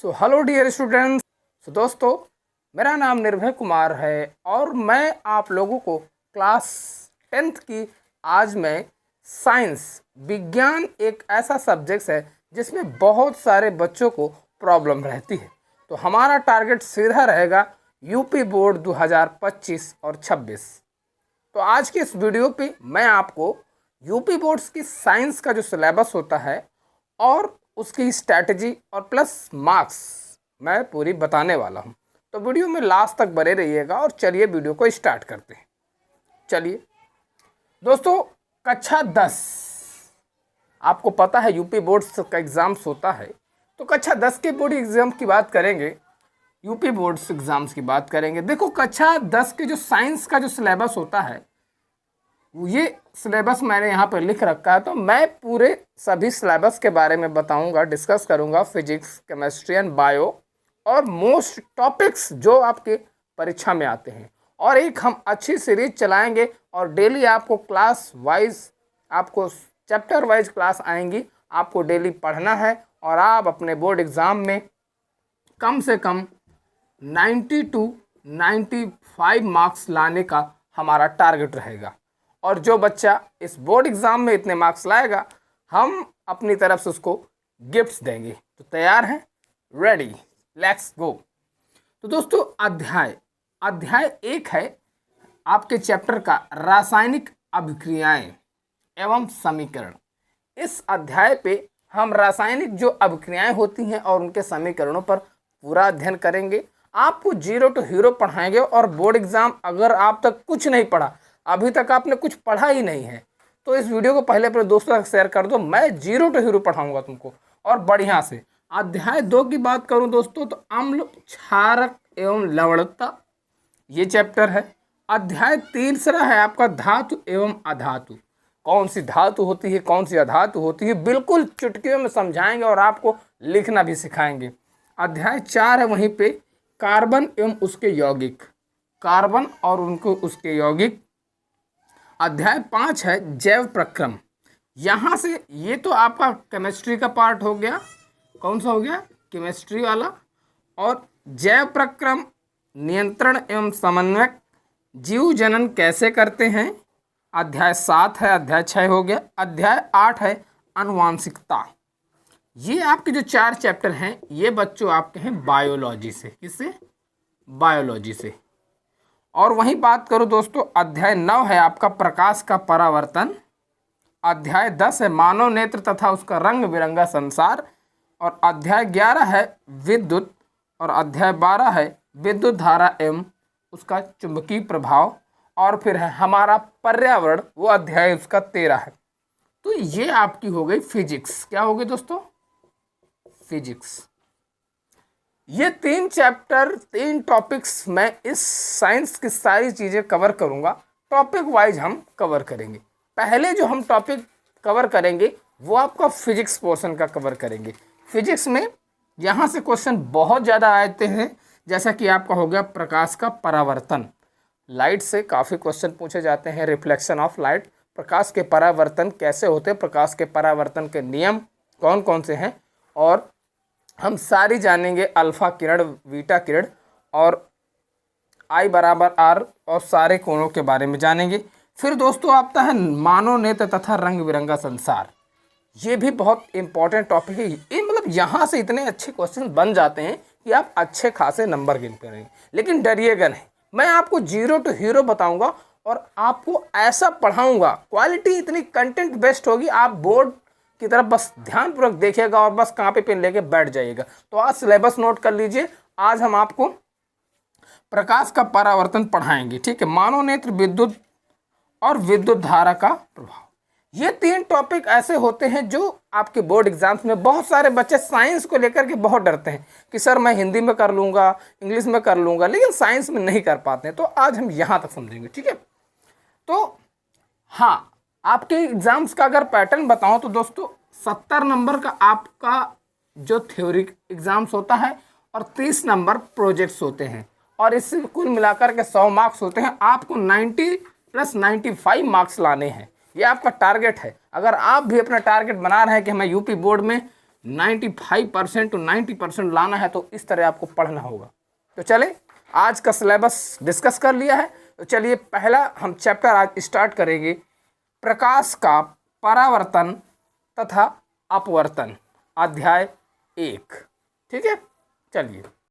Hello dear students. दोस्तों, मेरा नाम निर्भय कुमार है और मैं आप लोगों को क्लास 10th की आज मैं साइंस विज्ञान एक ऐसा सब्जेक्ट है जिसमें बहुत सारे बच्चों को प्रॉब्लम रहती है। तो हमारा टारगेट सीधा रहेगा यूपी बोर्ड 2025 और 26। तो आज के इस वीडियो पे मैं आपको यूपी बोर्ड्स की साइंस का जो सिलेबस होता है और उसकी स्ट्रैटेजी और प्लस मार्क्स मैं पूरी बताने वाला हूं। तो वीडियो में लास्ट तक बने रहिएगा और चलिए वीडियो को स्टार्ट करते हैं। चलिए दोस्तों, कक्षा 10 आपको पता है यूपी बोर्ड्स का एग्ज़ाम्स होता है। तो कक्षा 10 के बोर्ड एग्ज़ाम की बात करेंगे, यूपी बोर्ड्स एग्ज़ाम्स की बात करेंगे। देखो, कक्षा 10 के जो साइंस का जो सिलेबस होता है ये सिलेबस मैंने यहाँ पर लिख रखा है। तो मैं पूरे सभी सिलेबस के बारे में बताऊंगा, डिस्कस करूंगा, फिजिक्स, केमिस्ट्री एंड बायो और मोस्ट टॉपिक्स जो आपके परीक्षा में आते हैं। और एक हम अच्छी सीरीज चलाएंगे और डेली आपको क्लास वाइज, आपको चैप्टर वाइज क्लास आएंगी। आपको डेली पढ़ना है और आप अपने बोर्ड एग्ज़ाम में कम से कम 90 to 95 मार्क्स लाने का हमारा टारगेट रहेगा। और जो बच्चा इस बोर्ड एग्ज़ाम में इतने मार्क्स लाएगा, हम अपनी तरफ से उसको गिफ्ट्स देंगे। तो तैयार हैं? Ready, let's go. तो दोस्तों, अध्याय 1 है आपके चैप्टर का रासायनिक अभिक्रियाएं एवं समीकरण। इस अध्याय पे हम रासायनिक जो अभिक्रियाएं होती हैं और उनके समीकरणों पर पूरा अध्ययन करेंगे। आपको जीरो टू हीरो पढ़ाएंगे और बोर्ड एग्ज़ाम अगर आप तक कुछ नहीं पढ़ा, अभी तक आपने कुछ पढ़ा ही नहीं है, तो इस वीडियो को पहले अपने दोस्तों तक शेयर कर दो। मैं जीरो टू हीरो पढ़ाऊंगा तुमको और बढ़िया से। अध्याय 2 की बात करूं दोस्तों तो अम्ल, क्षारक एवं लवणता ये चैप्टर है। अध्याय 3 है आपका धातु एवं अधातु। कौन सी धातु होती है, कौन सी अधातु होती है, बिल्कुल चुटकियों में समझाएंगे और आपको लिखना भी सिखाएंगे। अध्याय 4 है वहीं पे कार्बन एवं उसके यौगिक, कार्बन और उनको उसके यौगिक। अध्याय 5 है जैव प्रक्रम। यहाँ से ये तो आपका केमिस्ट्री का पार्ट हो गया। कौन सा हो गया? केमिस्ट्री वाला। और जैव प्रक्रम, नियंत्रण एवं समन्वयक, जीव जनन कैसे करते हैं, अध्याय 7 है। अध्याय 6 हो गया। अध्याय 8 है आनुवांशिकता। ये आपके जो 4 चैप्टर हैं ये बच्चों आपके हैं बायोलॉजी से। किससे? बायोलॉजी से। और वहीं बात करूं दोस्तों, अध्याय 9 है आपका प्रकाश का परावर्तन। अध्याय 10 है मानव नेत्र तथा उसका रंग बिरंगा संसार। और अध्याय 11 है विद्युत। और अध्याय 12 है विद्युत धारा एवं उसका चुंबकीय प्रभाव। और फिर है हमारा पर्यावरण, वो अध्याय उसका 13 है। तो ये आपकी हो गई फिजिक्स। क्या हो गई दोस्तों? फिजिक्स। ये 3 चैप्टर, 3 टॉपिक्स मैं इस साइंस की सारी चीज़ें कवर करूँगा। टॉपिक वाइज हम कवर करेंगे। पहले जो हम टॉपिक कवर करेंगे वो आपका फिजिक्स पोर्शन का कवर करेंगे। फिजिक्स में यहाँ से क्वेश्चन बहुत ज़्यादा आते हैं, जैसा कि आपका हो गया प्रकाश का परावर्तन। लाइट से काफ़ी क्वेश्चन पूछे जाते हैं। रिफ्लेक्शन ऑफ लाइट, प्रकाश के परावर्तन कैसे होते हैं, प्रकाश के परावर्तन के नियम कौन कौन से हैं, और हम सारी जानेंगे अल्फा किरण, बीटा किरण और I बराबर R और सारे कोणों के बारे में जानेंगे। फिर दोस्तों आता है मानव नेत्र तथा रंग बिरंगा संसार। ये भी बहुत इंपॉर्टेंट टॉपिक है। ये मतलब यहाँ से इतने अच्छे क्वेश्चन बन जाते हैं कि आप अच्छे खासे नंबर गिन पाएंगे। लेकिन डरिएगा नहीं, मैं आपको जीरो टू हीरो बताऊँगा और आपको ऐसा पढ़ाऊँगा, क्वालिटी इतनी कंटेंट बेस्ट होगी, आप बोर्ड की तरफ बस ध्यानपूर्वक देखिएगा और बस कॉपी पेन लेके बैठ जाइएगा। तो आज सिलेबस नोट कर लीजिए। आज हम आपको प्रकाश का परावर्तन पढ़ाएंगे, ठीक है, मानव नेत्र, विद्युत और विद्युत धारा का प्रभाव। ये 3 टॉपिक ऐसे होते हैं जो आपके बोर्ड एग्जाम्स में बहुत सारे बच्चे साइंस को लेकर के बहुत डरते हैं कि सर मैं हिंदी में कर लूँगा, इंग्लिश में कर लूँगा, लेकिन साइंस में नहीं कर पाते हैं। तो आज हम यहाँ तक समझेंगे, ठीक है। तो हाँ, आपके एग्जाम्स का अगर पैटर्न बताऊं तो दोस्तों 70 नंबर का आपका जो थ्योरी एग्जाम्स होता है और 30 नंबर प्रोजेक्ट्स होते हैं और इससे कुल मिलाकर के 100 मार्क्स होते हैं। आपको 90 + 95 मार्क्स लाने हैं, ये आपका टारगेट है। अगर आप भी अपना टारगेट बना रहे हैं कि मैं यूपी बोर्ड में 95% टू 90% लाना है तो इस तरह आपको पढ़ना होगा। तो चले आज का सिलेबस डिस्कस कर लिया है, तो चलिए पहला हम चैप्टर आज स्टार्ट करेंगे, प्रकाश का परावर्तन तथा अपवर्तन, अध्याय 1। ठीक है, चलिए।